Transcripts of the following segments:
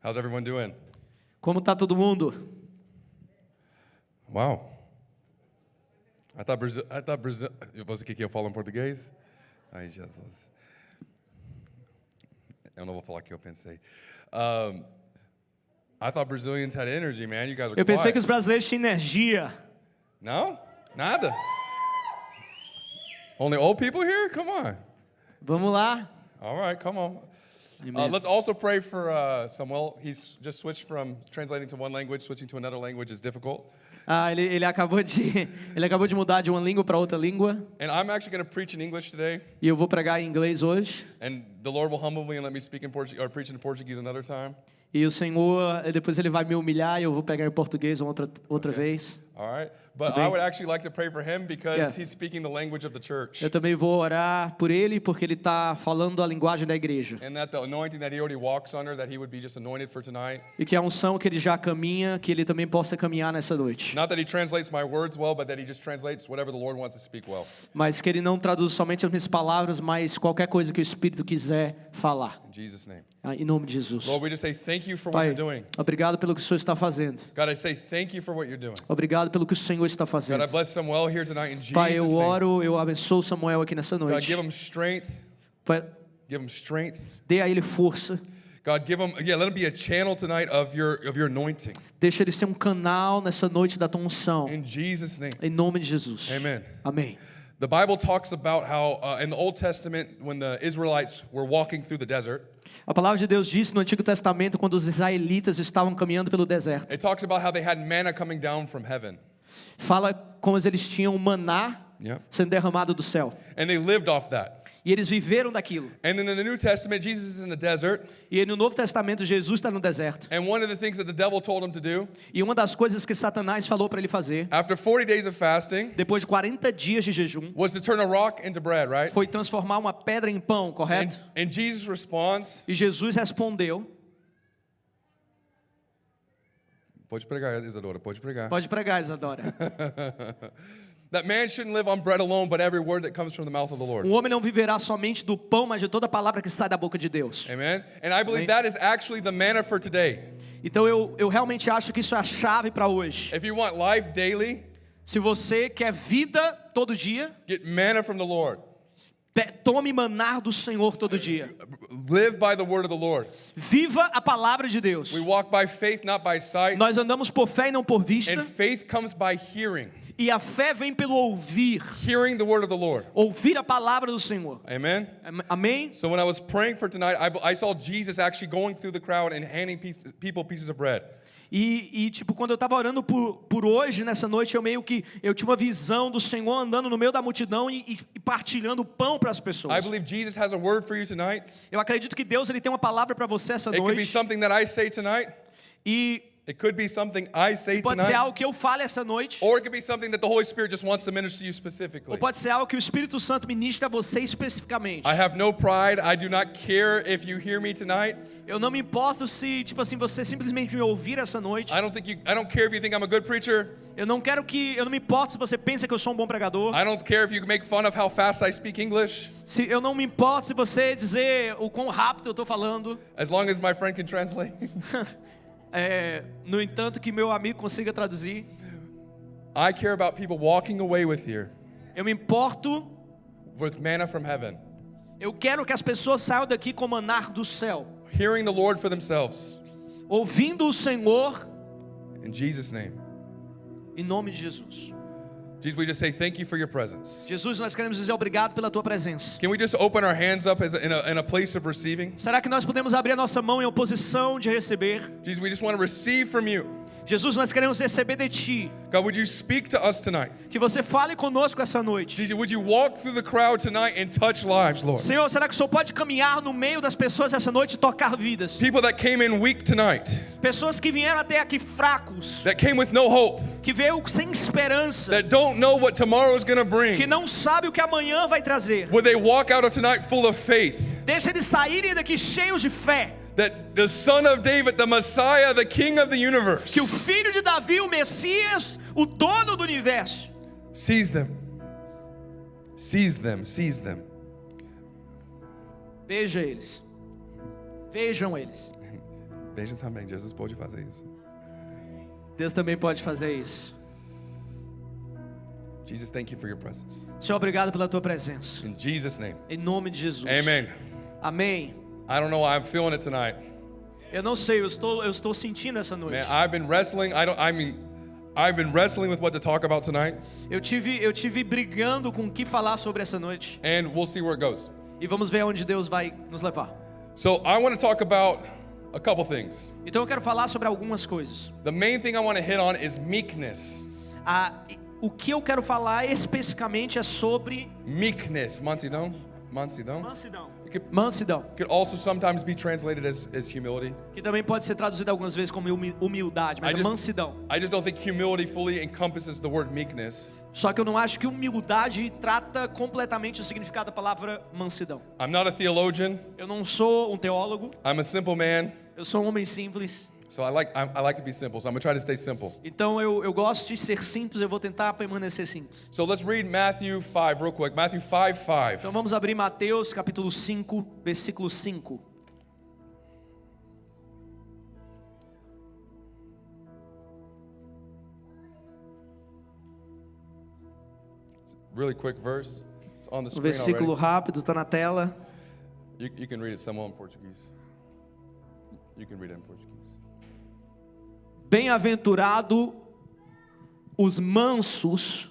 How's everyone doing? Como tá todo mundo? Wow. I thought Brazil. Você que eu falo em português? Ai, Jesus. Eu não vou falar o que eu pensei. I thought Brazilians had energy, man. You guys are Eu pensei quiet. que os brasileiros tinham energia. No? Nada? Only old people here? Come on. Vamos lá. All right, come on. Amen. Let's also pray for Samuel. He's just switched from translating to one language, switching to another language is difficult. Ele acabou de mudar de uma língua para outra língua. And I'm actually going to preach in English today. E eu vou pregar em inglês hoje. And the Lord will humble me and let me speak in Portuguese or preach in Portuguese another time. E o Senhor, depois Ele vai me humilhar e eu vou pregar em português outra vez. All right. But I would actually like to pray for him because he's speaking the language of the church. Eu também vou orar por ele porque ele está falando a linguagem da igreja. And that the anointing that he already walks under, that he would be just anointed for tonight. E que a unção que ele já caminha, que ele também possa caminhar nessa noite. Not that he translates my words well, but that he just translates whatever the Lord wants to speak well. Mas que ele não traduz somente as minhas palavras, mas qualquer coisa que o Espírito quiser falar. In Jesus' name. Em nome de Jesus. Lord, we just say thank you for what Pai, you're doing. obrigado pelo que o Senhor está fazendo. God, I say thank you for what you're doing. Obrigado pelo que o Senhor está God, I fazendo. bless Samuel here tonight in Jesus' Pai, eu name. oro, eu abençoo Samuel aqui nessa God, noite. give him strength. Pai, Give him strength. dê a ele força. God, give him, let him be a channel tonight of your anointing. Deixa ele ser um canal nessa noite da tua unção. In Jesus' name. Em nome de Jesus. Amen. Amém. The Bible talks about how in the Old Testament, when the Israelites were walking through the desert, A palavra de Deus diz no Antigo Testamento, quando os israelitas estavam caminhando pelo deserto. it talks about how they had manna coming down from heaven. Fala como eles tinham maná Yeah. sendo derramado do céu. And they lived off that. E eles viveram daquilo. And then in the New Testament, Jesus is in the desert. E no Novo Testamento, Jesus está no deserto. And one of the things that the devil told him to do, E uma das coisas que Satanás falou para ele fazer, after 40 days of fasting, depois de 40 dias de jejum, was to turn a rock into bread, right? foi transformar uma pedra em pão, correto? And Jesus responds, E Jesus respondeu, pode pregar, Isadora, pode pregar. pode pregar, Isadora. That man shouldn't live on bread alone, but every word that comes from the mouth of the Lord. O homem não viverá somente do pão, mas de toda palavra que sai da boca de Deus. Amen. And I believe Amém. that is actually the manna for today. Então eu realmente acho que isso é a chave para hoje. If you want life daily, Se você quer vida todo dia, get manna from the Lord. tome maná do Senhor todo dia. Live by the word of the Lord. Viva a palavra de Deus. We walk by faith, not by sight. Nós andamos por fé e não por vista. And faith comes by hearing. E a fé vem pelo ouvir. Hearing the word of the Lord. Ouvir a palavra do Senhor. Amen. Amém? So when I was praying for tonight, I saw Jesus actually going through the crowd and handing people pieces of bread. Tipo, quando eu estava orando por hoje, nessa noite, eu tinha uma visão do Senhor andando no meio da multidão e partilhando pão para as pessoas. I believe Jesus has a word for you tonight. Eu acredito que Deus ele tem uma palavra para você essa It could be noite. something that I say tonight. E It could be something I say pode ser tonight. algo que eu fale essa noite. Or it could be something that the Holy Spirit just wants to minister to you specifically. Ou pode ser algo que o Espírito Santo ministra a você especificamente. I have no pride. I do not care if you hear me tonight. Eu não me importo se, tipo assim, você simplesmente me ouvir essa noite. I don't care if you think I'm a good preacher. Eu não me importo se você pensa que eu sou um bom pregador. I don't care if you make fun of how fast I speak English. Eu não me importo se você dizer o quão rápido eu estou falando. As long as my friend can translate. No entanto, que meu amigo consiga traduzir. I care about people walking away with you Eu me importo. with manna from heaven. Eu quero que as pessoas saiam daqui com maná do céu, Hearing the Lord for themselves. ouvindo o Senhor In Jesus' name. em nome de Jesus. Jesus, we just say thank you for your presence. Jesus, nós queremos dizer obrigado pela tua presença. Can we just open our hands up in a place of receiving? Será que nós podemos abrir a nossa mão em oposição de receber? Jesus, we just want to receive from you. Jesus, nós queremos receber de ti. God, would you speak to us tonight? Que você fale conosco essa noite. Jesus, would you walk through the crowd tonight and touch lives, Lord? Senhor, será que o Senhor pode caminhar no meio das pessoas essa noite e tocar vidas? People that came in weak tonight, Pessoas que vieram até aqui fracos, that came with no hope, que veio sem esperança, that don't know what tomorrow is going to que bring. não sabe o que amanhã vai trazer. Would they walk out of tonight full of faith? Deixa eles saírem daqui cheios de fé. That the Son of David, the Messiah, the King of the universe, Que o filho de Davi, o Messias, o dono do universo, sees them. Sees them, sees them. veja eles. Vejam eles. Veja também, Jesus pode fazer isso. Deus também pode fazer isso. Jesus, thank you for your presence. Senhor, obrigado pela tua presença. In Jesus' name. Em nome de Jesus. Amen. Amém. I don't know why I'm feeling it tonight. Eu não sei, eu estou sentindo essa noite. Man, I've been wrestling. I've been wrestling with what to talk about tonight. Eu tive brigando com o que falar sobre essa noite. And we'll see where it goes. E vamos ver aonde Deus vai nos levar. So I want to talk about a couple things. Então eu quero falar sobre algumas coisas. The main thing I want to hit on is meekness. O que eu quero falar especificamente é sobre Meekness. Mansidão. mansidão. It Mansidão, could also sometimes be translated as humility. que também pode ser traduzida algumas vezes como humildade, mas é mansidão. I just don't think humility fully encompasses the word meekness. Só que eu não acho que humildade trata completamente o significado da palavra mansidão. I'm not a theologian. Eu não sou um teólogo, I'm a simple man. eu sou um homem simples. So I like to be simple. So I'm going to try to stay simple. Então eu gosto de ser simples, eu vou tentar permanecer simples. So let's read Matthew 5 real quick. Matthew 5:5. Então vamos abrir Mateus capítulo 5, versículo 5. Really quick verse. It's on the Um screen versículo already. rápido, está na tela. You can read it someone in Portuguese. You can read it in Portuguese. Bem-aventurado os mansos,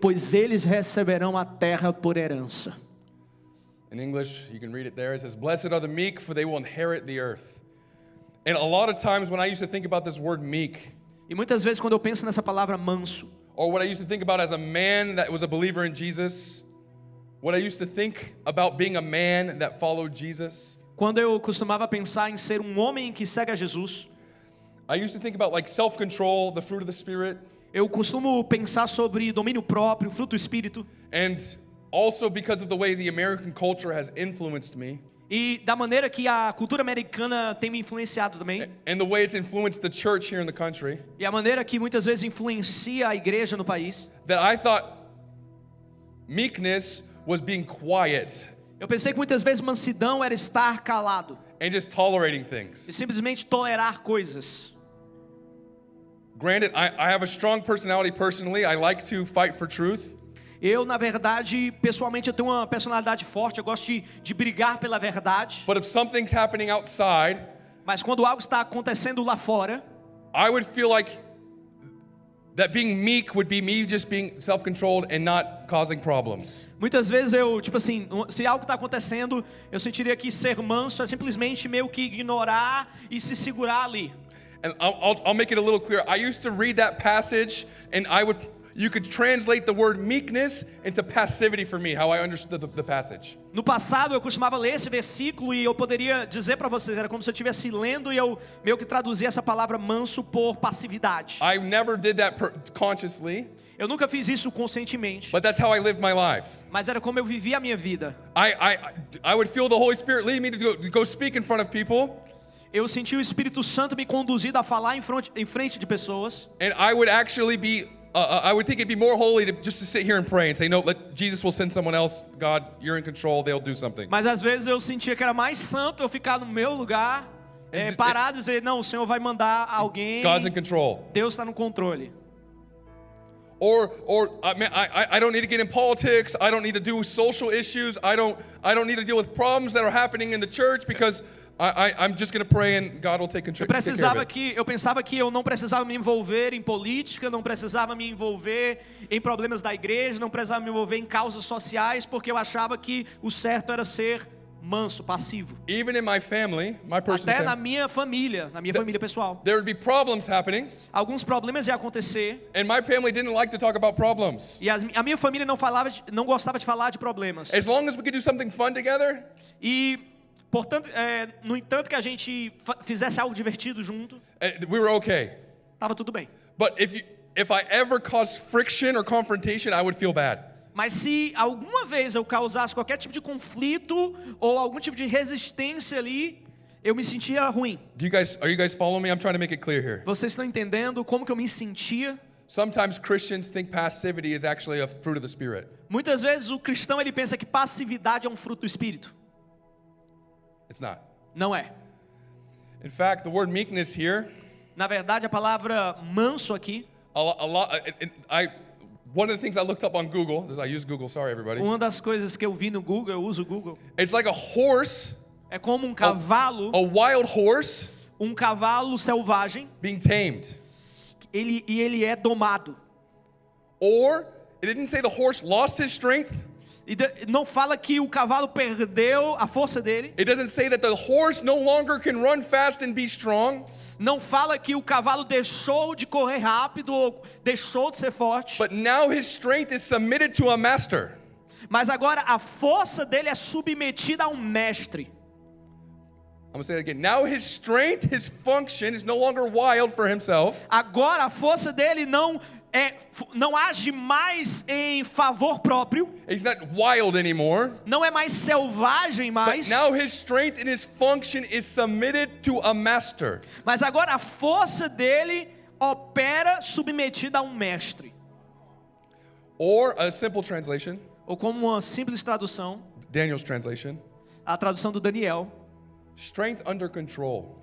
pois eles receberão a terra por herança. In English, you can read it there. It says, "Blessed are the meek, for they will inherit the earth." And a lot of times when I used to think about this word meek, E muitas vezes quando eu penso nessa palavra manso, or what I used to think about as a man that was a believer in Jesus, what I used to think about being a man that followed Jesus, quando eu costumava pensar em ser um homem que segue a Jesus, I used to think about like self-control, the fruit of the Spirit, eu costumo pensar sobre domínio próprio, fruto do Espírito, and also because of the way the American culture has influenced me, e da maneira que a cultura americana tem me influenciado também, and the way it's influenced the church here in the country, e a maneira que muitas vezes influencia a igreja no país. that I thought meekness was being quiet Eu pensei que muitas vezes mansidão era estar calado and just tolerating e things. simplesmente tolerar coisas. Granted, I have a strong personality personally. I like to fight for truth. Eu, na verdade, pessoalmente, eu tenho uma personalidade forte, eu gosto de brigar pela verdade, But if something's happening outside, mas quando algo está acontecendo lá fora, I would feel like that being meek would be me just being self-controlled and not causing problems. muitas vezes eu, tipo assim, se algo está acontecendo, eu sentiria que ser manso é simplesmente meio que ignorar e se segurar ali. And I'll make it a little clearer. I used to read that passage and you could translate the word meekness into passivity for me, how I understood the passage. No passado eu costumava ler esse versículo e eu poderia dizer para vocês, era como se eu estivesse lendo e eu meio que traduzia essa palavra manso por passividade. I never did that consciously, Eu nunca fiz isso conscientemente, but that's how I lived my life. mas era como eu vivia a minha vida. I would feel the Holy Spirit leading me to go speak in front of people. Eu senti o Espírito Santo me conduzindo a falar em frente de pessoas. And I would actually be, I would think it'd be more holy just to sit here and pray and say, no, Jesus will send someone else. God, you're in control. They'll do something. Mas às vezes eu sentia que era mais santo eu ficar no meu lugar, parado e dizer, não, o Senhor vai mandar alguém. God's in control. Deus está no controle. Or I don't need to get in politics. I don't need to do social issues. I don't need to deal with problems that are happening in the church because I'm just going to pray and God will take care of it. Eu pensava que eu não precisava me envolver em política, não precisava me envolver em problemas da igreja, não precisava me envolver em causas sociais, porque eu achava que o certo era ser manso, passivo. Even in my family, my personal Até na family, minha família pessoal. there would be problems happening, Alguns problemas iam acontecer and my family didn't like to talk about problems. e a minha família não gostava de falar de problemas. As long as we could do something fun together, E, portanto, no entanto que a gente fizesse algo divertido junto, we were okay. estava tudo bem. But if I ever caused friction or confrontation, I would feel bad. Mas se alguma vez eu causasse qualquer tipo de conflito ou algum tipo de resistência ali, eu me sentia ruim. Are you guys following me? I'm trying to make it clear here. Vocês estão entendendo como que eu me sentia? Sometimes Christians think passivity is actually a fruit of the Spirit. Muitas vezes o cristão ele pensa que passividade é um fruto do Espírito. It's not. Não é. In fact, the word meekness here, Na verdade, a palavra manso aqui, one of the things I looked up on Google, I use Google, sorry everybody. uma das coisas que eu vi no Google, eu uso o Google, It's like a horse, é como um cavalo, a wild horse um cavalo selvagem, being tamed. ele é domado. Or, it didn't say the horse lost his strength. Não fala que o cavalo perdeu a força dele. It doesn't say that the horse no longer can run fast and be strong. Não fala que o cavalo deixou de correr rápido ou deixou de ser forte. But now his strength is submitted to a master. Mas agora a força dele é submetida a um mestre. I'm going to say it again. Now his strength, his function is no longer wild for himself. Agora a força dele não age mais em favor próprio. He's not wild anymore. Não é mais selvagem mais. But now his strength and his function is submitted to a master. Mas agora a força dele opera submetida a um mestre. Or a simple translation, Ou como uma simples tradução, Daniel's translation, a tradução do Daniel, strength under control,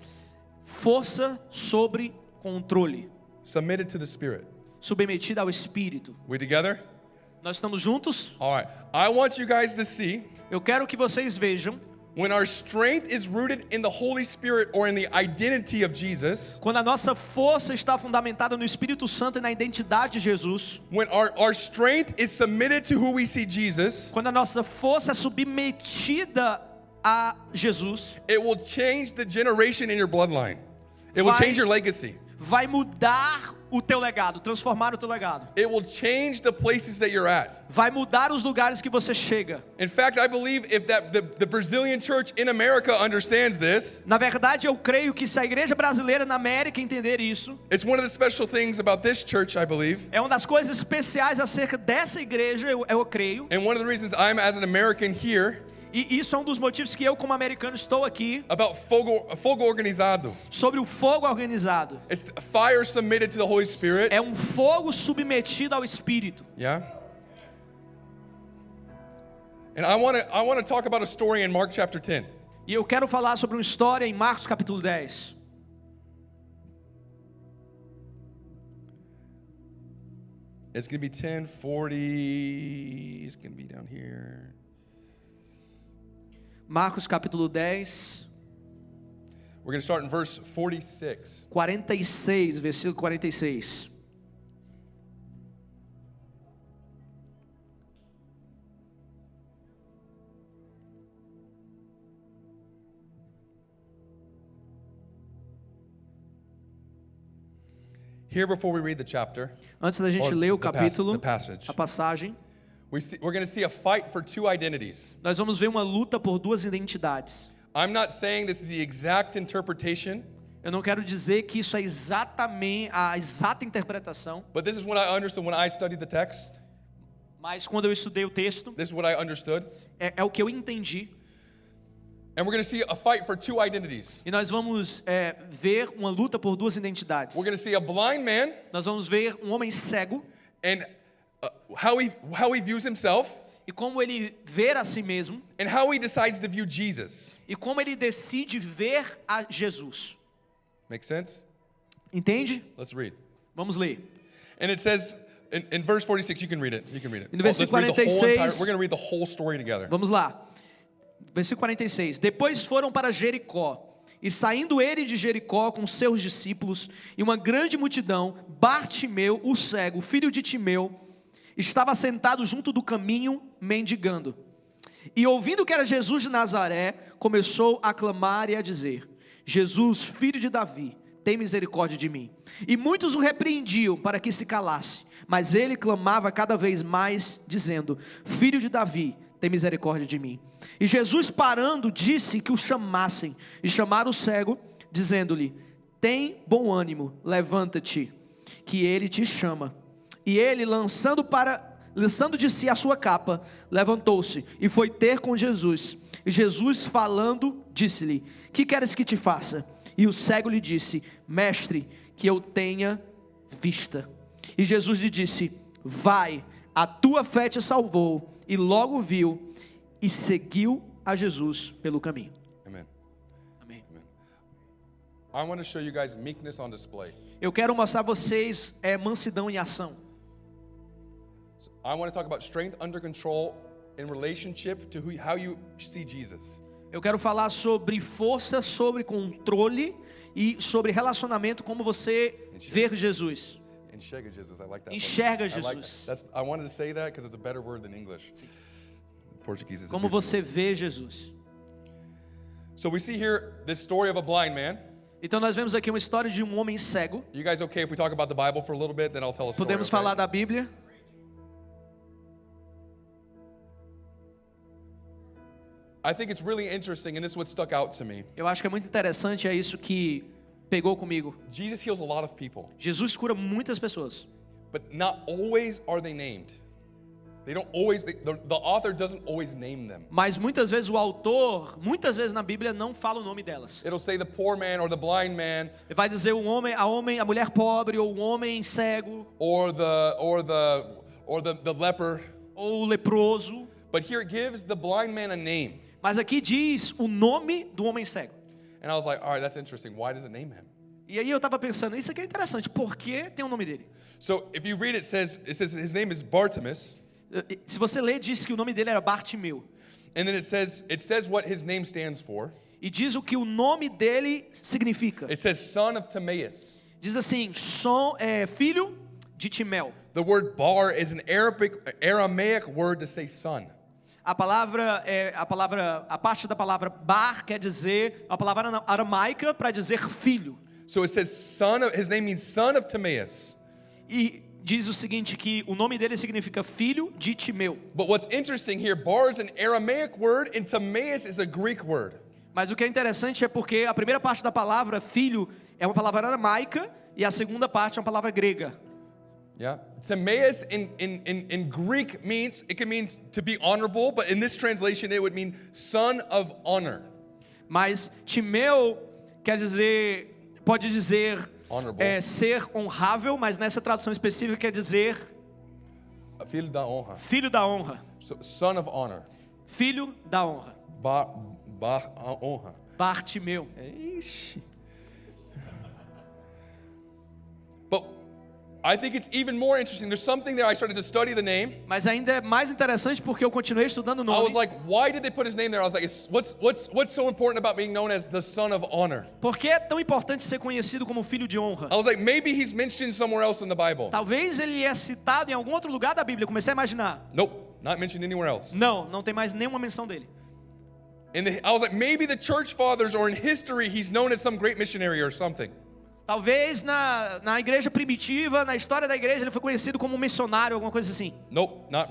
força sobre controle, submitted to the Spirit. submetida ao Espírito. We together? Nós estamos juntos? All right. I want you guys to see Eu quero que vocês vejam, when our strength is rooted in the Holy Spirit or in the identity of Jesus, quando a nossa força está fundamentada no Espírito Santo e na identidade de Jesus, when our strength is submitted to who we see Jesus, quando a nossa força é submetida a Jesus, it will change the generation in your bloodline. It will Vai- change your legacy. vai mudar o teu legado, transformar o teu legado. It will change the places that you're at. Vai mudar os lugares que você chega. In fact, I believe if the Brazilian church in America understands this, Na verdade, eu creio que se a igreja brasileira na América entender isso, it's one of the special things about this church, I believe. é uma das coisas especiais acerca dessa igreja, eu creio. And one of the reasons I'm as an American here E isso é um dos motivos que eu, como americano, estou aqui about fogo organizado. sobre o fogo organizado. It's fire submitted to the Holy Spirit. É um fogo submetido ao Espírito. Yeah. And I want to talk about a story in Mark chapter 10. E eu quero falar sobre uma história em Marcos capítulo 10. It's going to be 10:40. It's going to be down here. Marcos capítulo 10, We're going to start in verse 46. 46, versículo 46. Here, before we read the chapter, Antes da gente or ler o the capítulo, passage, a passagem, we're going to see a fight for two identities. nós vamos ver uma luta por duas identidades. I'm not saying this is the exact interpretation, Eu não quero dizer que isso é exatamente a exata interpretação, but this is what I understood when I studied the text. mas quando eu estudei o texto, This is what I understood. é o que eu entendi. And we're going to see a fight for two identities. E nós vamos ver uma luta por duas identidades. We're going to see a blind man Nós vamos ver um homem cego and how he views himself e como ele vê a si mesmo and how he decides to view Jesus. e como ele decide ver a Jesus. Make sense? Entende? Let's read. Vamos ler. And it says in verse 46, you can read it. You can read it. No versículo Let's read the whole 46. we're going to read the whole story together. Vamos lá. Versículo 46. Depois foram para Jericó. E saindo ele de Jericó com seus discípulos e uma grande multidão, Bartimeu, o cego, filho de Timeu, estava sentado junto do caminho, mendigando. E ouvindo que era Jesus de Nazaré, começou a clamar e a dizer: Jesus, filho de Davi, tem misericórdia de mim. E muitos o repreendiam para que se calasse, mas ele clamava cada vez mais, dizendo: Filho de Davi, tem misericórdia de mim. E Jesus, parando, disse que o chamassem. E chamaram o cego, dizendo-lhe: Tem bom ânimo, levanta-te, que ele te chama. E ele, lançando de si a sua capa, levantou-se e foi ter com Jesus. E Jesus, falando, disse-lhe: Que queres que te faça? E o cego lhe disse: Mestre, que eu tenha vista. E Jesus lhe disse: Vai, a tua fé te salvou. E logo viu e seguiu a Jesus pelo caminho. Amen. Amém. Amen. I want to show you guys meekness on display. Eu quero mostrar a vocês mansidão em ação. I want to talk about strength under control in relationship to how you see Jesus. Eu quero falar sobre força, sobre controle e sobre relacionamento, como você vê Jesus. Enxerga Jesus, I like that. Enxerga I like Jesus. I wanted to say that because it's a better word than English. Portuguese is a Como beautiful você word. vê Jesus. So we see here this story of a blind man. Então nós vemos aqui uma história de um homem cego. You guys okay if we talk about the Bible for a little bit, then I'll tell a story. Podemos Okay? falar da Bíblia. I think it's really interesting, and this is what stuck out to me. Eu acho que é muito interessante, é isso que pegou comigo. Jesus heals a lot of people, Jesus cura muitas pessoas, but not always are they named. They don't always, the author doesn't always name them. mas muitas vezes o autor, muitas vezes na Bíblia não fala o nome delas. It'll say the poor man or the blind man Ele vai dizer a mulher pobre, ou o homem cego, or the leper, ou o leproso. but here it gives the blind man a name. Mas aqui diz o nome do homem cego. And I was like, all right, that's interesting. Why does it name him? E aí eu estava pensando, isso aqui é interessante, por que tem o nome dele? So if you read it says his name is Bartimaeus, Se você ler, diz que o nome dele era Bartimeu. and then it says what his name stands for. E diz o que o nome dele significa. It says son of Timaeus. Diz assim, filho de Timeu. The word bar is an Aramaic word to say son. A parte da palavra bar quer dizer, a palavra aramaica para dizer filho. So it says his name means son of Timaeus. E diz o seguinte, que o nome dele significa filho de Timeu. But what's interesting here, bar is an Aramaic word and Timaeus is a Greek word. Mas o que é interessante é porque a primeira parte da palavra filho é uma palavra aramaica e a segunda parte é uma palavra grega. Yeah. Timaeus in Greek means, it can mean to be honorable, but in this translation it would mean son of honor. Mas Timeu pode dizer Honorable. ser honrável, mas nessa tradução específica quer dizer Filho da honra. filho da honra. So, son of honor. Filho da honra. Honra. Bartimeu. Ixi. But I think it's even more interesting. There's something there. I started to study the name. Mas ainda é mais interessante porque eu continuei estudando o I nome. was like, why did they put his name there? I was like, what's so important about being known as the son of honor? Por que é tão importante ser conhecido como filho de honra? I was like, maybe he's mentioned somewhere else in the Bible. Talvez ele é citado em algum outro lugar da Bíblia. Comecei a imaginar. Nope, not mentioned anywhere else. Não tem mais nenhuma menção dele. I was like, maybe the church fathers or in history he's known as some great missionary or something. Talvez na igreja primitiva, na história da igreja, ele foi conhecido como um missionário, alguma coisa assim. Nope, not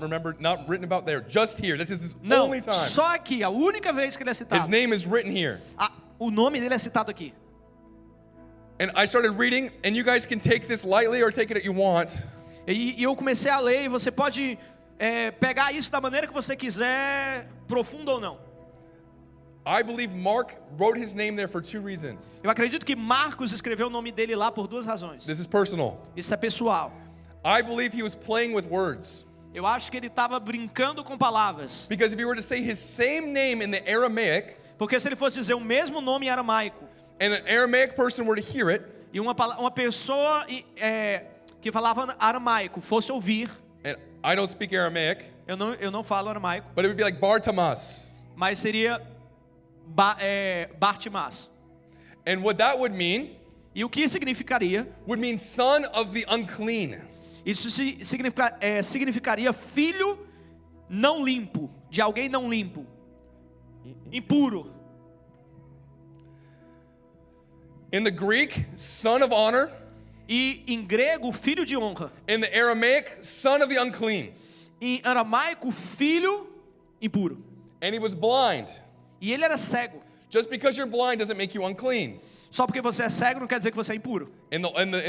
written about there. Just here. This is his Não, only time. só aqui, a única vez que ele é His citado. name is written here. O nome dele é citado aqui. And I started reading, and you guys can take this lightly or take it as you want. E eu comecei a ler, e você pode pegar isso da maneira que você quiser, profundo ou não. I believe Mark wrote his name there for two reasons. Eu acredito que Marcos escreveu o nome dele lá por duas razões. This is personal. Isso é pessoal. I believe he was playing with words. Eu acho que ele estava brincando com palavras. Because if you were to say his same name in the Aramaic, Porque se ele fosse dizer o mesmo nome em aramaico, and an Aramaic person were to hear it, e uma pessoa que falava aramaico fosse ouvir, and I don't speak Aramaic, eu não falo aramaico, but it would be like Bartimaeus. mas seria Bartimaeus. And what that would mean E o que significaria? would mean son of the unclean. Isso significaria filho não limpo, de alguém não limpo, impuro. In the Greek, son of honor. E em grego, filho de honra. In the Aramaic, son of the unclean. Em aramaico, filho impuro. And he was blind. E ele era cego. Just because you're blind doesn't make you unclean. Só porque você é cego não quer dizer que você é impuro. In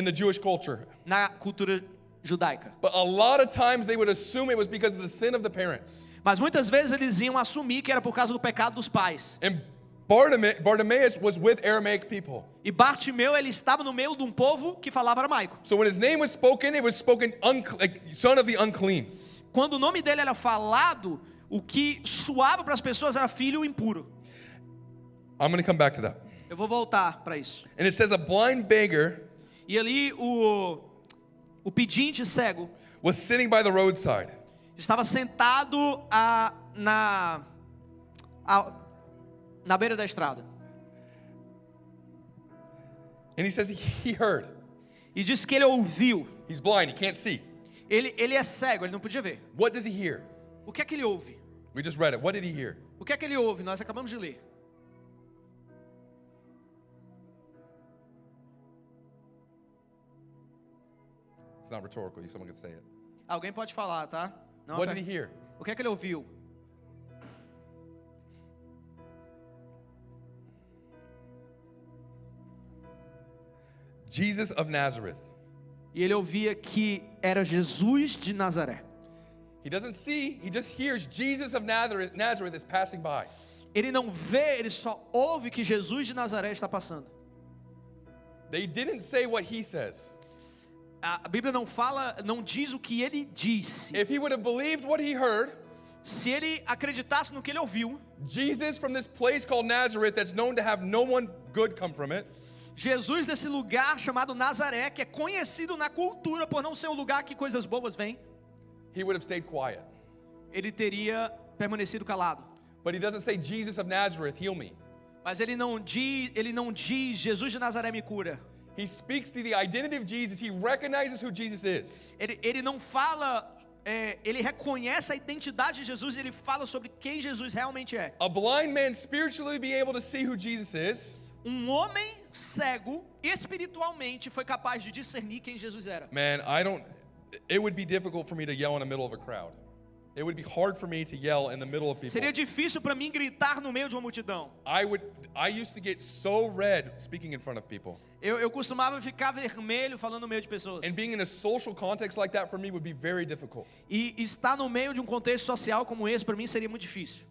the Jewish culture. Na cultura judaica. But a lot of times they would assume it was because of the sin of the parents. Mas muitas vezes eles iam assumir que era por causa do pecado dos pais. And Bartimaeus was with Aramaic people. E Bartimeu, ele estava no meio de um povo que falava aramaico. So when his name was spoken, it was spoken like son of the unclean. Quando o nome dele era falado, o que soava para as pessoas era filho impuro. I'm going to come back to that. Eu vou voltar para isso. And it says a blind beggar E ali o pedinte cego was sitting by the roadside. estava sentado na beira da estrada. And he says he heard. E disse que ele ouviu. He's blind, he can't see. Ele é cego, ele não podia ver. What does he hear? O que é que ele ouve? We just read it. What did he hear? O que é que ele ouve? Nós acabamos de ler. It's not rhetorical, someone can say it. Alguém pode falar, tá? Não, What did he hear? O que é que ele ouviu? Jesus of Nazareth. E ele ouvia que era Jesus de Nazaré. He doesn't see, he just hears Jesus of Nazareth is passing by. Ele não vê, ele só ouve que Jesus de Nazaré está passando. They didn't say what he says. A Bíblia não fala, não diz o que ele disse. If he would have believed what he heard, Se ele acreditasse no que ele ouviu, Jesus from this place called Nazareth that's known to have no one good come from it, Jesus desse lugar chamado Nazaré, que é conhecido na cultura por não ser um lugar que coisas boas vêm, he would have stayed quiet. ele teria permanecido calado. But he doesn't say, Jesus of Nazareth, heal me. Mas ele não diz Jesus de Nazaré me cura. He speaks to the identity of Jesus. He recognizes who Jesus is. Ele não fala, ele reconhece a identidade de Jesus, ele fala sobre quem Jesus realmente é. A blind man spiritually being able to see who Jesus is. Homem cego, espiritualmente, foi capaz de discernir quem Jesus era. Man, it would be difficult for me to yell in the middle of a crowd. It would be hard for me to yell in the middle of people. Seria difícil para mim gritar no meio de uma multidão. I used to get so red speaking in front of people. Eu costumava ficar vermelho falando no meio de pessoas. And being in a social context like that for me would be very difficult. E estar no meio de um contexto social como esse para mim seria muito difícil.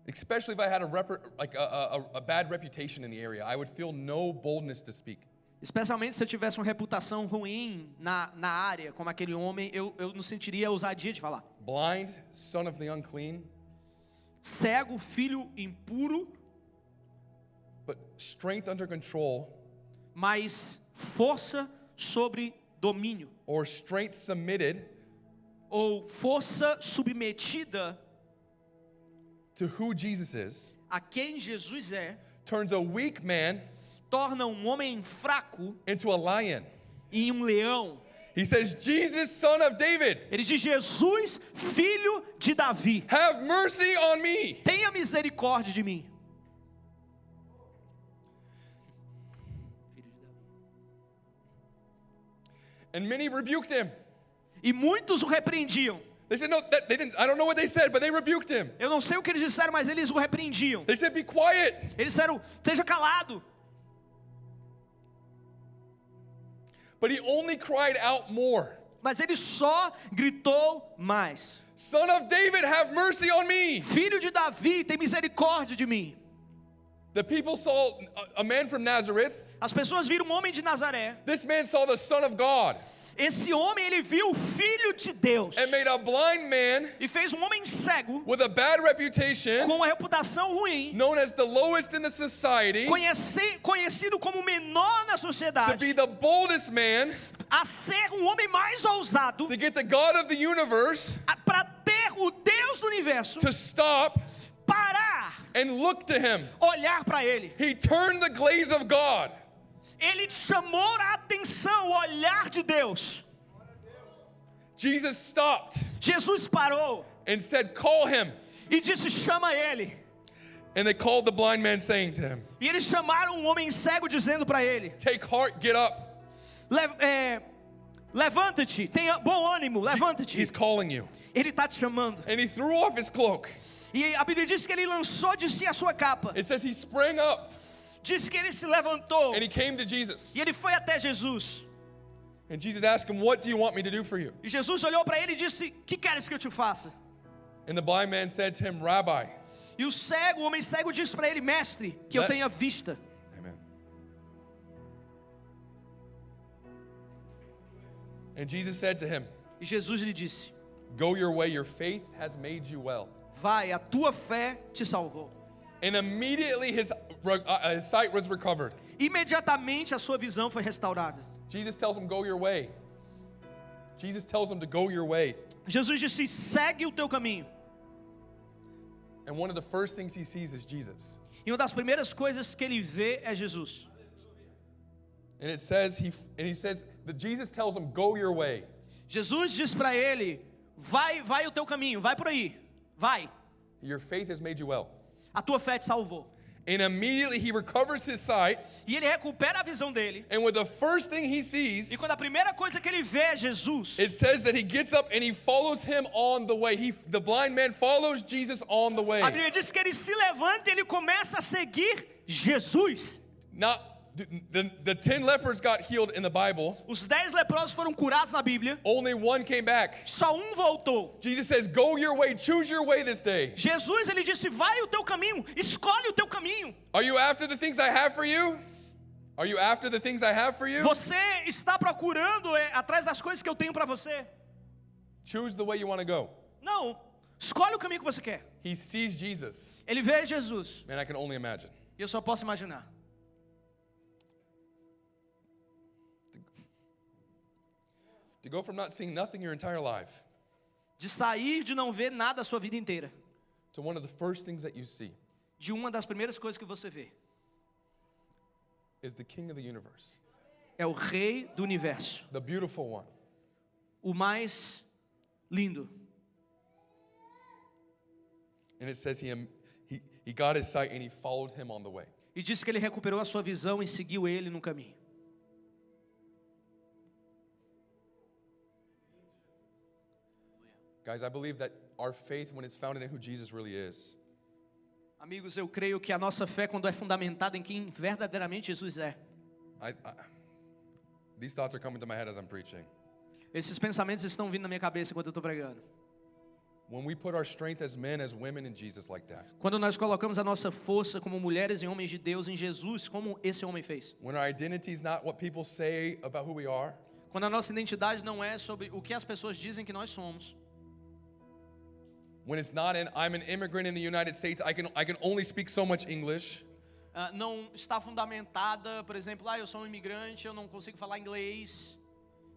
Especially if I had a bad reputation in the area, I would feel no boldness to speak. Especialmente se eu tivesse uma reputação ruim na área, como aquele homem, eu não sentiria ousadia de falar. Blind, son of the unclean, Cego, filho impuro, but strength under control, mas força sobre domínio, or strength submitted ou força submetida to who Jesus is, a quem Jesus é, turns a weak man torna homem fraco into a lion. em leão. He says, Jesus, son of David, Ele diz: Jesus, filho de Davi, have mercy on me. tenha misericórdia de mim. And many rebuked him. E muitos o repreendiam. They said, no, they didn't. I don't know what they said, but they rebuked him. Eu não sei o que eles disseram, mas eles o repreendiam. They said, be quiet. Eles disseram: esteja calado. But he only cried out more. Mas ele só gritou mais: Son of David, have mercy on me. Filho de Davi, tem misericórdia de mim. The people saw a man from Nazareth. As pessoas viram homem de Nazaré. This man saw the Son of God Esse homem, ele viu o Filho de Deus. and made a blind man E fez um homem cego, with a bad reputation, com uma reputação ruim, known as the lowest in the society, conhecido como o menor na to sociedade, be the boldest man, a ser um homem mais ousado, to get the God of the universe para ter o Deus do universo, to stop parar, and look to him. olhar para ele. He turned the glaze of God. Ele chamou a atenção, o olhar de Deus. Jesus stopped Jesus parou and said, call him. e disse: chama ele. And they called the blind man, saying to him, E eles chamaram um homem cego, dizendo para ele: take heart, get up. Levanta-te, tenha bom ânimo, levanta-te. He's calling you. Ele está te chamando. And he threw off his cloak. E a Bíblia diz que ele lançou de si a sua capa. It says he sprang up Diz que ele se levantou and he came to Jesus. e ele foi até Jesus. And Jesus asked him, what do you want me to do for you? E Jesus olhou para ele e disse: que queres que eu te faça? And the blind man said to him, Rabbi. E o homem cego disse para ele: mestre, que eu tenha vista. Amen. And Jesus said to him, E Jesus lhe disse: go your way, your faith has made you well. vai, a tua fé te salvou. And immediately his sight was recovered. Imediatamente a sua visão foi restaurada. Jesus tells him, go your way. Jesus tells him to go your way. Jesus disse, segue o teu caminho. And one of the first things he sees is Jesus. E uma das primeiras coisas que ele vê é Jesus. And it says, he says that Jesus tells him, go your way. Jesus diz para ele, vai o teu caminho, vai por aí, vai. Your faith has made you well. A tua fé te salvou. And immediately he recovers his sight. E ele recupera a visão dele. And with the first thing he sees, E quando a primeira coisa que ele vê é Jesus, it says that he gets up and he follows him on the way. The blind man follows Jesus on the way. a Bíblia diz que ele se levanta e ele começa a seguir Jesus. Now, the 10 lepers got healed in the Bible. Os 10 leprosos foram curados na Bíblia. Only one came back. Só um voltou. Jesus says, go your way, choose your way this day. Jesus, ele disse, vai o teu caminho, escolhe o teu caminho. Are you after the things I have for you? Are you after the things I have for you? Você está procurando atrás das coisas que eu tenho para você? Choose the way you want to go. Não. Escolhe o caminho que você quer. He sees Jesus. Ele vê Jesus. Man, I can only imagine. E eu só posso imaginar. To go from not seeing nothing your entire life De sair de não ver nada a sua vida inteira. to one of the first things that you see De uma das primeiras coisas que você vê. is the King of the universe, É o Rei do Universo. the beautiful one. O mais lindo. And it says he got his sight and he followed him on the way. E disse que ele recuperou a sua visão e seguiu ele no caminho. Guys, I believe that our faith, when it's founded in who Jesus really is, Amigos, eu creio que a nossa fé, quando é fundamentada em quem verdadeiramente Jesus é. These thoughts are coming to my head as I'm preaching. Esses pensamentos estão vindo na minha cabeça enquanto eu estou pregando. When we put our strength as men, as women in Jesus like that, Quando nós colocamos a nossa força como mulheres e homens de Deus em Jesus, como esse homem fez. when our identity is not what people say about who we are, Quando a nossa identidade não é sobre o que as pessoas dizem que nós somos. when it's not I'm an immigrant in the United States, I can only speak so much English. Não está fundamentada, por exemplo, eu sou um imigrante, eu não consigo falar inglês.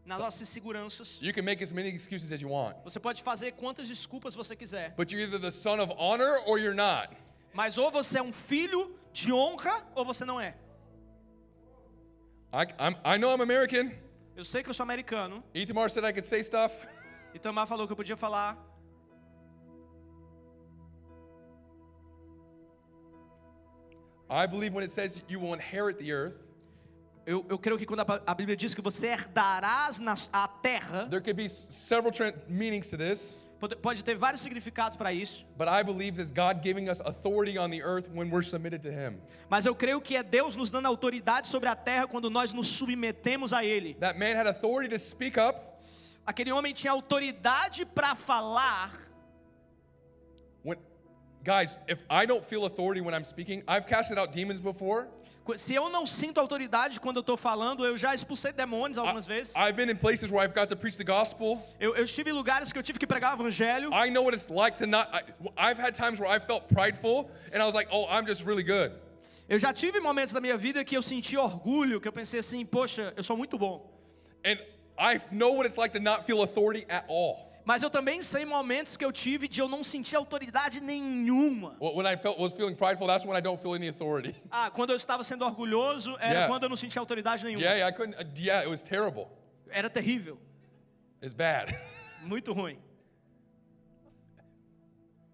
Nas nossas inseguranças. You can make as many excuses as you want, Você pode fazer quantas desculpas você quiser. but you're either the son of honor or you're not. Mas ou você é um filho de honra ou você não é. I know I'm American. Eu sei que eu sou americano. Itamar said I could say stuff. Itamar falou que eu podia falar. I believe when it says you will inherit the earth, Eu creio que quando a Bíblia diz que você herdarás a terra, there could be several meanings to this, pode ter vários significados para isso. but I believe this God giving us authority on the earth when we're submitted to Him. Mas eu creio que é Deus nos dando autoridade sobre a terra quando nós nos submetemos a Ele. That man had authority to speak up. Aquele homem tinha autoridade para falar. Guys, if I don't feel authority when I'm speaking, I've casted out demons before. Se eu não sinto autoridade quando eu estou falando, eu já expulsei demônios algumas vezes. I've been in places where I've got to preach the gospel. Eu estive em lugares que eu tive que pregar o evangelho. I know what it's like to not. I've had times where I felt prideful and I was like, oh, I'm just really good. Eu já tive momentos da minha vida que eu senti orgulho, que eu pensei assim, poxa, eu sou muito bom. And I know what it's like to not feel authority at all. Mas eu também sei momentos que eu tive de eu não sentir autoridade nenhuma. When I was feeling prideful, that's when I don't feel any authority. Quando eu estava sendo orgulhoso, era quando eu não sentia autoridade nenhuma. Yeah, I couldn't. Yeah, it was terrible. Era terrível. It's bad. Muito ruim.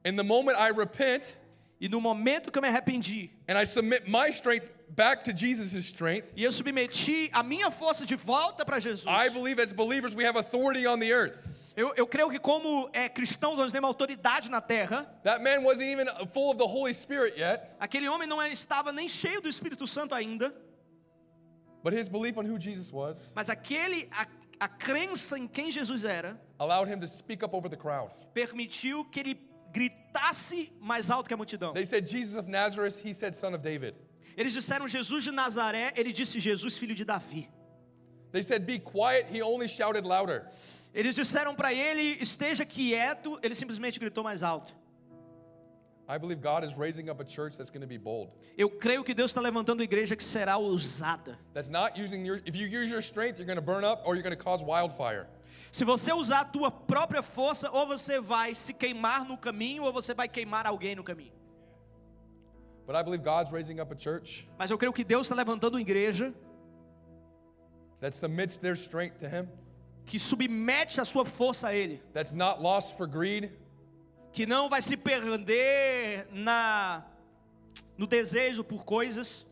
In the moment I repent, E no momento que eu me arrependi, and I submit my strength back to Jesus' strength, e eu submeti a minha força de volta para Jesus. I believe as believers we have authority on the earth. Eu creio que como cristãos nós temos autoridade na terra. That man wasn't even full of the Holy Spirit yet. Aquele homem não estava nem cheio do Espírito Santo ainda. But his belief on who Jesus was Mas a crença em quem Jesus era allowed him to speak up over the crowd. permitiu que ele gritasse mais alto que a multidão. They said Jesus of Nazareth, he said son of David. Eles disseram Jesus de Nazaré, ele disse Jesus filho de Davi. They said be quiet, he only shouted louder. Eles disseram para ele esteja quieto, ele simplesmente gritou mais alto. I believe God is raising up a church that's going to be bold. Eu creio que Deus está levantando uma igreja que será ousada. That's not using if you use your strength, you're going to burn up or you're going to cause wildfire. Se você usar a tua própria força, ou você vai se queimar no caminho, ou você vai queimar alguém no caminho. But I believe God's raising up a church Mas eu creio que Deus está levantando uma igreja that submits their strength to Him, que submete a sua força a Ele, that's not lost for greed, que não vai se perder no desejo por coisas,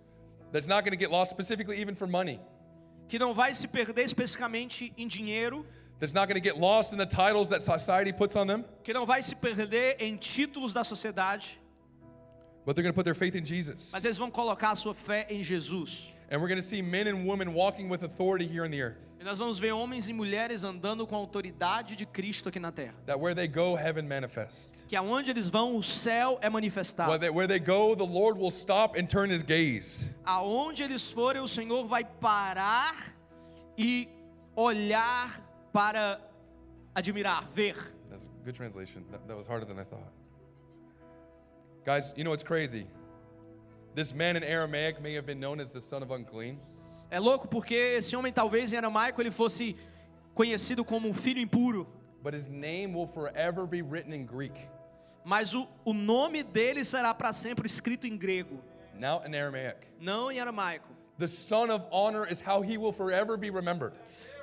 that's not going to get lost specifically even for money, que não vai se perder especificamente em dinheiro, that's not going to get lost in the titles that society puts on them, que não vai se perder em títulos da sociedade, but they're going to put their faith in Jesus. mas eles vão colocar a sua fé em Jesus. And we're going to see men and women walking with authority here on the earth. E nós vamos ver homens e mulheres andando com a autoridade de Cristo aqui na terra. That where they go, heaven manifests. Que aonde eles vão, o céu é manifestado. Where they go, the Lord will stop and turn His gaze. Aonde eles forem, o Senhor vai parar e olhar para admirar, ver. That's a good translation. That was harder than I thought. Guys, you know what's crazy? This man in Aramaic may have been known as the son of unclean. É louco porque esse homem talvez em aramaico ele fosse conhecido como um filho impuro. But his name will forever be written in Greek. Mas o nome dele será para sempre escrito em grego, Now in Aramaic. não em aramaico. The son of honor is how he will forever be remembered.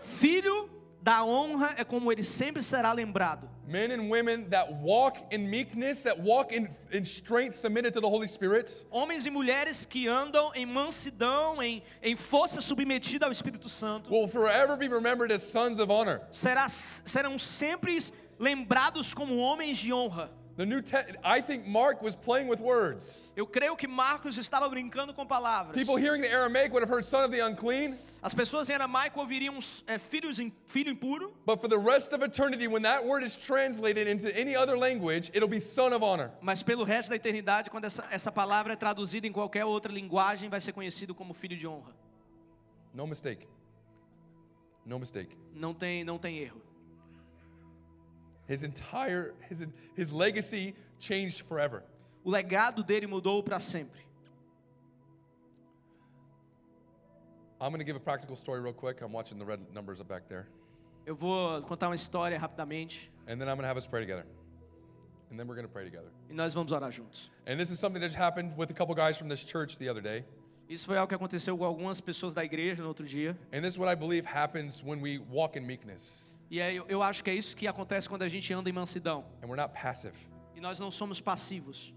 Filho da honra é como ele sempre será lembrado. Men and women that walk in meekness, that walk in strength submitted to the Holy Spirit, Homens e mulheres que andam em mansidão, em força submetida ao Espírito Santo, will forever be remembered as sons of honor. serão sempre lembrados como homens de honra. I think Mark was playing with words. Eu creio que Marcos estava brincando com palavras. People hearing the Aramaic would have heard son of the unclean, As pessoas em aramaico ouviriam filho impuro, but for the rest of eternity, when that word is translated into any other language, it'll be son of honor. mas pelo resto da eternidade, quando essa palavra é traduzida em qualquer outra linguagem, vai ser conhecido como filho de honra. No mistake. No mistake. Não tem erro. His legacy changed forever. O legado dele mudou para sempre. I'm going to give a practical story real quick. I'm watching the red numbers up back there. Eu vou contar uma história rapidamente And then I'm going to have us pray together. And then we're going to pray together. e nós vamos orar juntos. And this is something that just happened with a couple guys from this church the other day. Isso foi algo que aconteceu com algumas pessoas da igreja no outro dia. And this is what I believe happens when we walk in meekness. E eu acho que é isso que acontece quando a gente anda em mansidão. And we're not passive. E nós não somos passivos.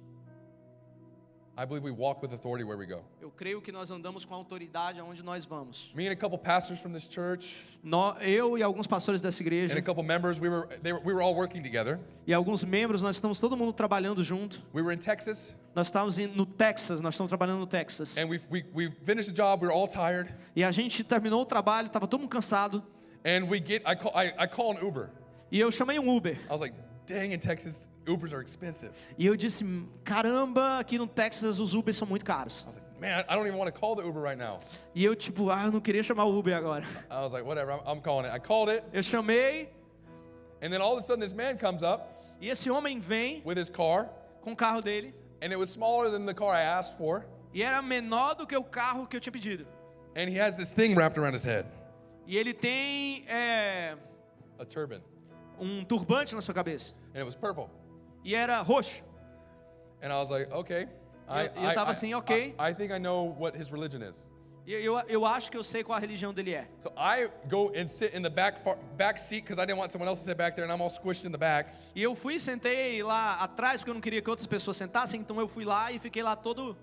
I believe we walk with authority where we go. Eu creio que nós andamos com autoridade aonde nós vamos. Me and a couple pastors from this church Eu e alguns pastores dessa igreja and a couple members, we were all working together. e alguns membros, nós estamos todo mundo trabalhando junto. We were in Texas, Nós estávamos no Texas, nós estamos trabalhando no Texas. and we finished the job. We were all tired, E a gente terminou o trabalho, estava todo mundo cansado. and I call an Uber. E eu chamei um Uber. I was like, dang, in Texas, Ubers are expensive. E eu disse, caramba, aqui no Texas os Ubers são muito caros. I was like, man, I don't even want to call the Uber right now. E eu tipo, eu não queria chamar o Uber agora. I was like, whatever, I'm calling it. I called it, Eu chamei, and then all of a sudden this man comes up e esse homem vem with his car, com o carro dele. and it was smaller than the car I asked for, E era menor do que o carro que eu tinha pedido. and he has this thing wrapped around his head, E ele tem a turban, turbante na sua cabeça. and it was purple. E era roxo. And I was like, okay. Eu tava assim, okay. I think I know what his religion is. E eu acho que eu sei qual a religião dele é. So I go and sit in the back seat because I didn't want someone else to sit back there, and I'm all squished in the back. E eu fui e sentei lá atrás, porque eu não queria que outras pessoas sentassem, então eu fui lá e fiquei lá todo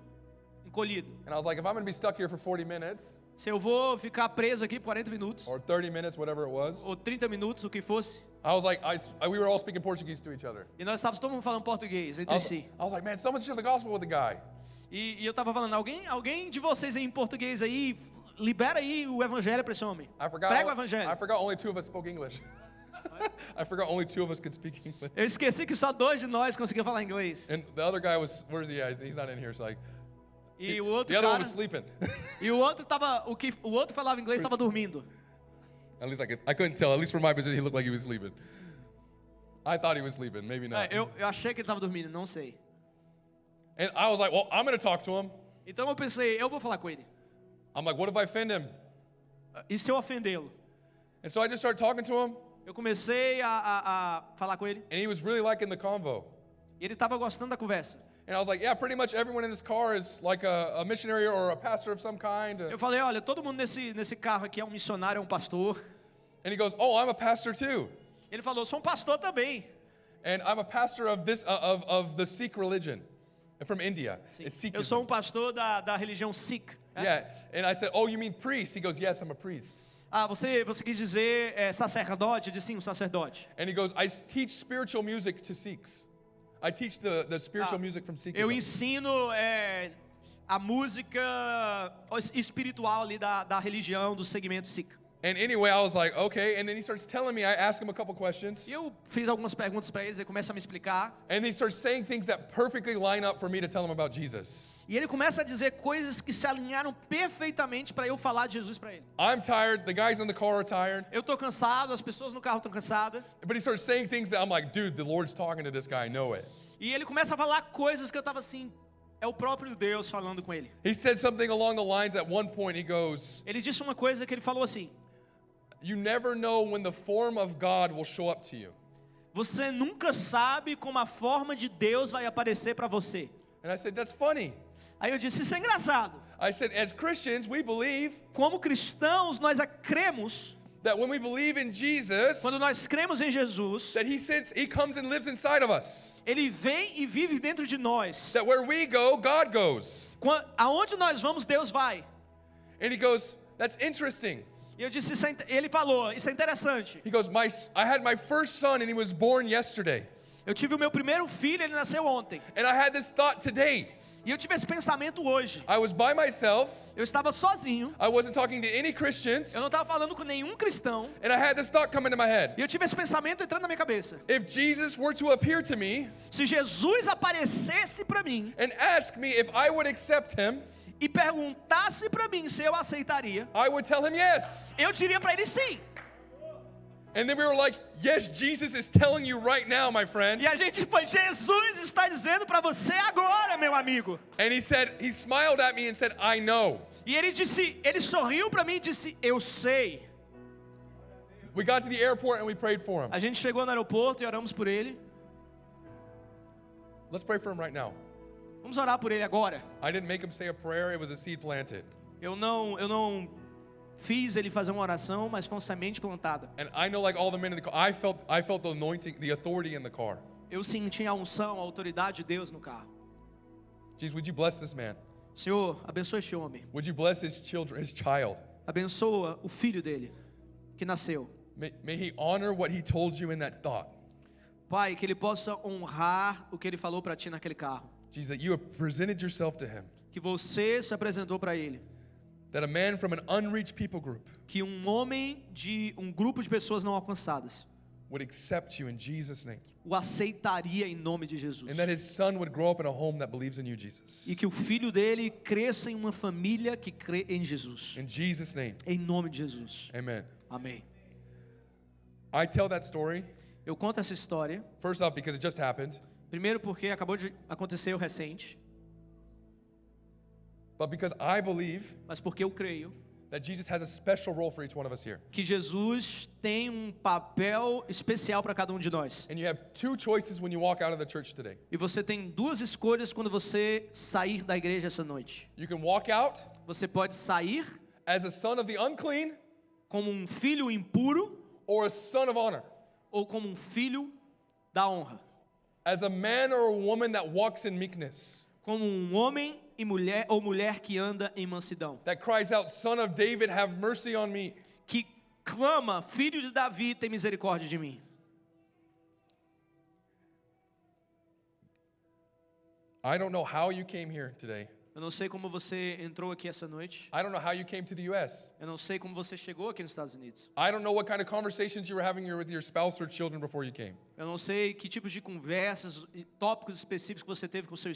encolhido. And I was like, if I'm going to be stuck here for 40 minutes, Se eu vou ficar preso aqui por 40 minutos, or 30 minutes, whatever it was, ou 30 minutos, o que fosse, I was like, we were all speaking Portuguese to each other. e nós estávamos todo mundo falando português entre si. I was like, man, someone share the gospel with the guy. E eu estava falando, alguém de vocês aí em português aí, libera aí o evangelho para esse homem. Prega o evangelho. I forgot only 2 of us spoke English. I forgot only 2 of us could speak English. Eu esqueci que só 2 de nós conseguiam falar inglês. And the other guy was, where's he at? He's not in here. So like, E o outro the other one cara, was sleeping. e o outro falava inglês, estava dormindo. At least I couldn't tell. At least from my position, he looked like he was sleeping. I thought he was sleeping. Maybe not. Eu achei que ele estava dormindo, não sei. And I was like, well, I'm going to talk to him. Então eu pensei, eu vou falar com ele. I'm like, what if I offend him? E se eu ofendê-lo? And so I just started talking to him, Eu comecei a falar com ele. and he was really liking the convo. E ele estava gostando da conversa. And I was like, yeah, pretty much everyone in this car is like a missionary or a pastor of some kind. Eu falei, olha, todo mundo nesse carro aqui é um missionário, é um pastor. And he goes, oh, I'm a pastor too. Ele falou, sou um pastor também. And I'm a pastor of this of the Sikh religion from India. It's Sikhism. Eu sou um pastor da religião Sikh. Né? Yeah. And I said, oh, you mean priest? He goes, yes, I'm a priest. Ah, você quis dizer sacerdote? Eu disse sim, um sacerdote. And he goes, I teach spiritual music to Sikhs. I teach the spiritual music from Sikhism. Eu ensino a música espiritual ali da religião, do segmento Sikh. And anyway, I was like, okay. And then he starts telling me, I ask him a couple questions. E eu fiz algumas perguntas para ele, ele começa a me explicar. And he starts saying things that perfectly line up for me to tell him about Jesus. E ele começa a dizer coisas que se alinharam perfeitamente para eu falar de Jesus para ele. I'm tired. The guys in the car are tired. Eu tô cansado, as pessoas no carro estão cansadas. But he starts saying things that I'm like, dude, the Lord's talking to this guy. I know it. E ele começa a falar coisas que eu tava assim, é o próprio Deus falando com ele. He said something along the lines at one point. He goes, Ele disse uma coisa que ele falou assim: you never know when the form of God will show up to you. você nunca sabe como a forma de Deus vai aparecer para você. And I said, that's funny. Aí eu disse, isso é engraçado. I said, as Christians, we believe Como cristãos, nós cremos, that when we believe in Jesus, quando nós cremos em Jesus, that he comes and lives inside of us. Ele vem e vive dentro de nós. That where we go, God goes. Aonde nós vamos, Deus vai. And he goes, that's interesting. E eu disse, ele falou, isso é interessante. He goes, I had my first son and he was born yesterday. Eu tive o meu primeiro filho, ele nasceu ontem. And I had this thought today. E eu tive esse pensamento hoje. I was by myself. Eu estava sozinho. I wasn't talking to any Christians. Eu não estava falando com nenhum cristão. And I had this thought come into my head. E eu tive esse pensamento entrando na minha cabeça. If Jesus were to appear to me Se Jesus aparecesse para mim and ask me if I would accept him, e perguntasse para mim se eu aceitaria, I would tell him yes. eu diria para ele sim. And then we were like, yes, Jesus is telling you right now, my friend. E a gente foi, Jesus está dizendo para você agora, meu amigo. And he smiled at me and said, I know. E ele sorriu para mim e disse, eu sei. We got to the airport and we prayed for him. A gente chegou no aeroporto e oramos por ele. Let's pray for him right now. Vamos orar por ele agora. I didn't make him say a prayer, it was a seed planted. Eu não fiz ele fazer uma oração, mas foi uma semente plantada. And I know, like all the men in the car, I felt the anointing, the authority in the car. Eu senti a unção, a autoridade de Deus no carro. Jesus, would you bless this man? Senhor, abençoa este homem. Would you bless his child? Abençoa o filho dele, que nasceu. May he honor what he told you in that thought. Pai, que ele possa honrar o que ele falou para ti naquele carro. Jesus, that you have presented yourself to him. Que você se apresentou para ele. That a man from an unreached people group Que um homem de um grupo de pessoas não alcançadas would accept you in Jesus' name. o aceitaria em nome de Jesus. And that his son would grow up in a home that believes in you, Jesus. E que o filho dele cresça em uma família que crê em Jesus. In Jesus' name. Em nome de Jesus. Amen. Amém. I tell that story, Eu conto essa história, first off, because it just happened, primeiro porque acabou de acontecer o recente, but because I believe mas porque eu creio that Jesus has a special role for each one of us here. que Jesus tem um papel especial para cada um de nós. And you have two choices when you walk out of the church today. E você tem duas escolhas quando você sair da igreja essa noite. You can walk out Você pode sair as a son of the unclean como um filho impuro or a son of honor. ou como um filho da honra. As a man or a woman that walks in meekness. Como um homem e mulher ou mulher que anda em mansidão. That cries out, Son of David, have mercy on me. Que clama, filho de Davi, tem misericórdia de mim. I don't know how you came here today. Eu não sei como você entrou aqui essa noite. I don't know how you came to the U.S. Eu não sei como você chegou aqui nos Estados Unidos. I don't know what kind of conversations you were having with your spouse or children before you came. Eu não sei que tipos de conversas e tópicos específicos que você teve com seu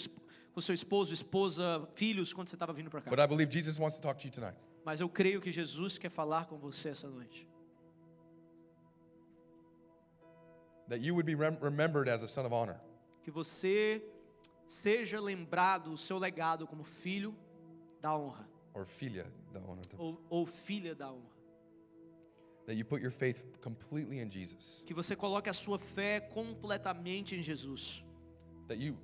esposo, esposa, filhos quando você estava vindo para cá. But I believe Jesus wants to talk to you tonight. Mas eu creio que Jesus quer falar com você essa noite. That you would be remembered as a son of honor. Que você seja lembrado o seu legado como filho da honra, or filha da honra. ou filha da honra. That you put your faith completely in Jesus. Que você coloque a sua fé completamente em Jesus. That you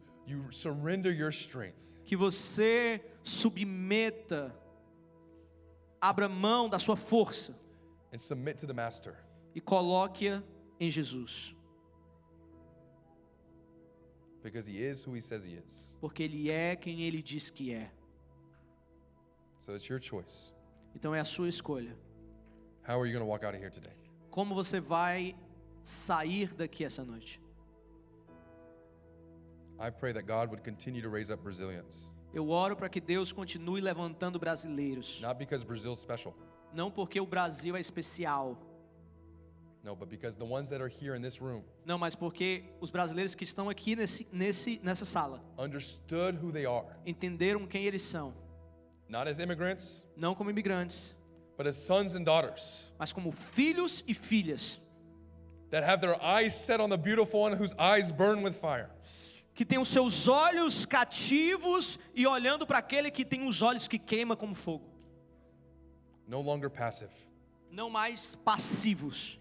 surrender your strength. Que você submeta, abra mão da sua força And submit to the Master. e coloque-a em Jesus. Because He is who He says He is. Porque Ele é quem Ele diz que é. So it's your choice. Então é a sua escolha. How are you going to walk out of here today? Como você vai sair daqui essa noite? I pray that God would continue to raise up Brazilians. Eu oro para que Deus continue levantando brasileiros. Not because Brazil's special. Não porque o Brasil é especial. No, but because the ones that are here in this room Não, mas porque os brasileiros que estão aqui nessa sala understood who they are. entenderam quem eles são. Not as immigrants, Não como imigrantes, but as sons and daughters mas como filhos e filhas. that have their eyes set on the beautiful one whose eyes burn with fire. Que tem os seus olhos cativos e olhando para aquele que tem os olhos que queima como fogo. No longer passive, Não mais passivos,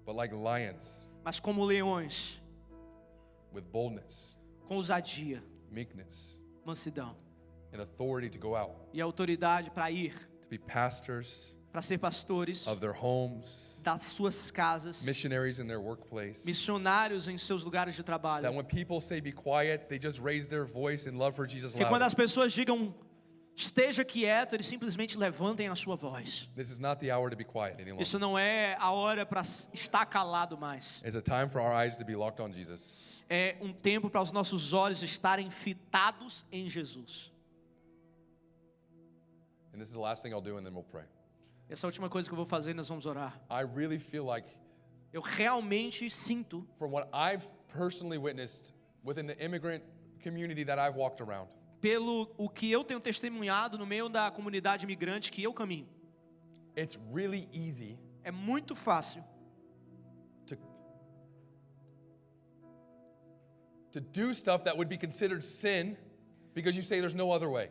but like lions mas como leões, with boldness, com ousadia, meekness, mansidão and authority to go out, e autoridade para ir, to be pastors para ser pastores of their homes, das suas casas, missionaries in their workplace. missionários em seus lugares de trabalho. That when people say be quiet, they just raise their voice in love for Jesus Que quando louder. as pessoas digam esteja quieto, eles simplesmente levantem a sua voz. This is not the hour to be quiet any longer. Isso não é a hora para estar calado mais. It's a time for our eyes to be locked on Jesus. É um tempo para os nossos olhos estarem fitados em Jesus. And this is the last thing I'll do, and then we'll pray. Essa é a última coisa que eu vou fazer, nós vamos orar. I really feel like, Eu realmente sinto, from what I've personally witnessed within the immigrant community that I've walked around, pelo o que eu tenho testemunhado no meio da comunidade imigrante que eu caminho, it's really easy é muito fácil to do stuff that would be considered sin because you say there's no other way.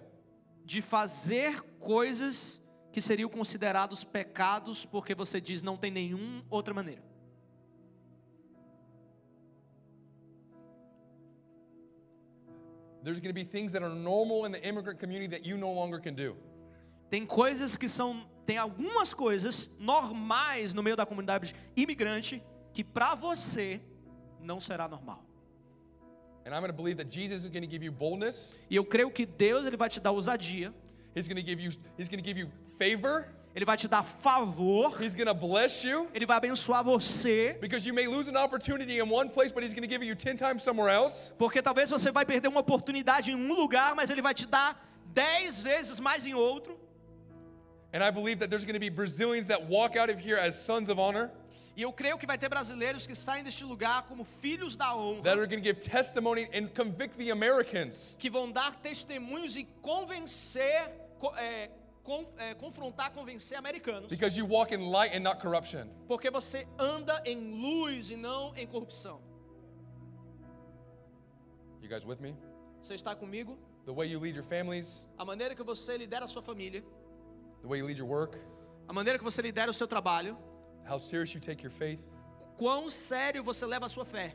de fazer coisas que seriam considerados pecados porque você diz não tem nenhuma outra maneira. There's going to be things that are normal in the immigrant community that you no longer can do. Tem algumas coisas normais no meio da comunidade imigrante que para você não será normal. And I'm going to believe that Jesus is going to give you boldness. E eu creio que Deus ele vai te dar ousadia, He's going to give you favor. ele vai te dar favor, He's going to bless you ele vai abençoar você, because you may lose an opportunity in one place, but he's going to give you 10 times somewhere else. porque talvez você vai perder uma oportunidade em um lugar, mas ele vai te dar 10 vezes mais em outro. And I believe that there's going to be Brazilians that walk out of here as sons of honor, E eu creio que vai ter brasileiros que saem deste lugar como filhos da honra, that are going to give testimony and convict the Americans que vão dar testemunhos e convencer, confrontar, convencer americanos, because you walk in light and not corruption. porque você anda em luz e não em corrupção. You guys with me? Você está comigo? The way you lead your families, A maneira que você lidera a sua família, the way you lead your work, a maneira que você lidera o seu trabalho, how serious you take your faith, quão sério você leva a sua fé,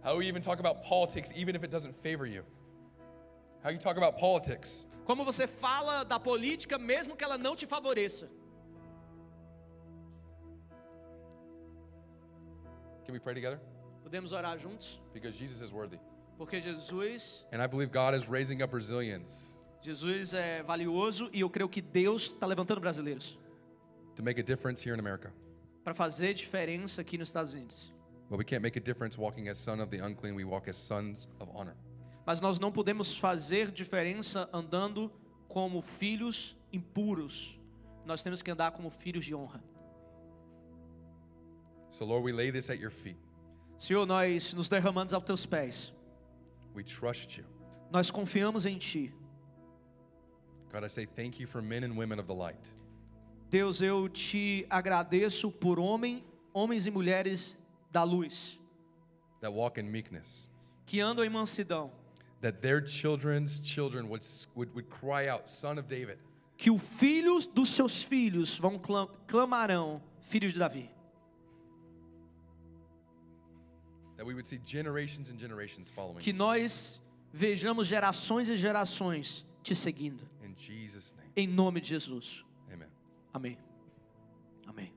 how you even talk about politics even if it doesn't favor you, how you talk about politics. como você fala da política mesmo que ela não te favoreça. Can we pray together? Podemos orar juntos? Because Jesus is worthy. Porque Jesus And I believe God is raising up Brazilians é valioso e eu creio que Deus está levantando brasileiros to make a difference here in America. para fazer diferença aqui nos Estados Unidos. But we can't make a difference walking as son of the unclean. We walk as sons of honor. Mas nós não podemos fazer diferença andando como filhos impuros. Nós temos que andar como filhos de honra. So Lord, we lay this at your feet. Senhor, nós nos derramamos aos teus pés. We trust you. Nós confiamos em Ti. God, I say thank you for men and women of the light. Deus, eu te agradeço por homens e mulheres da luz, That walk in meekness, que andam em mansidão, that their children's children would cry out, Son of David. que os filhos dos seus filhos clamarão, filhos de Davi. That we would see generations and generations following. Que nós vejamos gerações e gerações te seguindo. In Jesus' name. Em nome de Jesus. Amen. Amém. Amém.